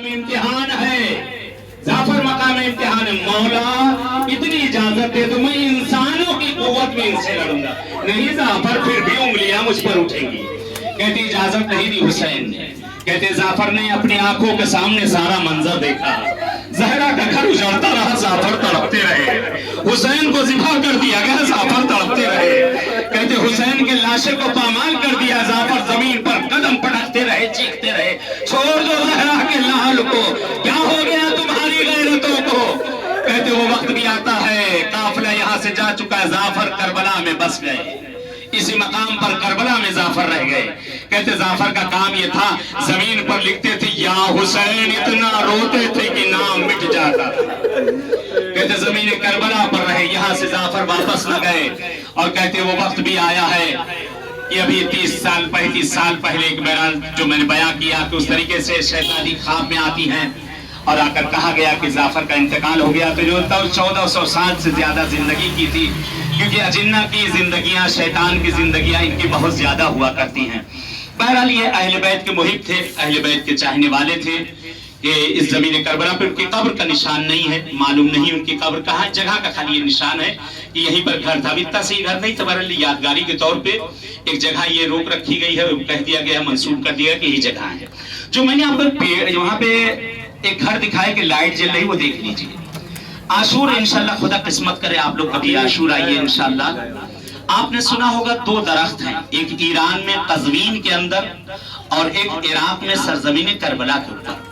इम्तिहान है, जाफर मकाम इम्तिहान है। मौला इतनी इजाजत दे तो मैं इंसानों की कुव्वत में इनसे लड़ूंगा। नहीं जाफर, फिर भी उंगलियां मुझ पर उठेंगी। कहती इजाजत नहीं दी हुसैन ने। कहते जाफर ने अपनी आंखों के सामने सारा मंजर देखा। जहरा का घर उजड़ता रहा, जाफर तड़पते रहे। हुसैन को जिबा कर दिया गया, जाफर तड़पते रहे। कहते हुसैन के लाशे को पामाल कर दिया, जाफर जमीन पर कदम पटकते रहे, चीखते रहे, छोड़ दो जहरा के लाल को, क्या हो गया तुम्हारी गैरतों को। कहते वो वक्त भी आता है, काफिला यहाँ से जा चुका है, जाफर करबला में बस गए। इसी मकाम पर करबला में जाफर रह गए। कहते जाफर का काम ये था, जमीन पर लिखते थे या हुसैन, इतना रोते थे कि नाम मिट जाता था। कहते जमीन करबला पर रहे, यहाँ से जाफर वापस न गए। और कहते वो वक्त भी आया है कि अभी 30 साल पहले एक बयान जो मैंने बयां किया कि उस तरीके से शैतानी ख्वाब में आती हैं और आकर कहा गया कि जाफर का इंतकाल हो गया। तो जो तब 1400 साल से ज्यादा जिंदगी की थी, क्योंकि अजिन्ना की जिंदगियां, शैतान की जिंदगियां इनकी बहुत ज्यादा हुआ करती हैं। बहरहाल ये अहले बैत के मुहिब थे, अहले बैत के चाहने वाले थे। कि इस जमीन करबला पर उनकी कब्र का निशान नहीं है, मालूम नहीं उनकी कब्र कहाँ है, जगह का खाली ये निशान है कि यहीं पर घर था। इतना सही घर नहीं था, बहरहाल यादगारी के तौर पे एक जगह ये रोक रखी गई है, कह दिया गया, मंसूब कर दिया कि यही जगह है। जो मैंने आपको पेड़ वहां पे एक घर दिखाए कि लाइट जल रही, वो देख लीजिए। आशूर इंशाल्लाह, खुदा किस्मत करे आप लोग कभी आशूर आइए इंशाल्लाह। आपने सुना होगा 2 दरख्त हैं, एक ईरान में कज़वीन के अंदर और एक इराक में सरजमीन करबला के ऊपर।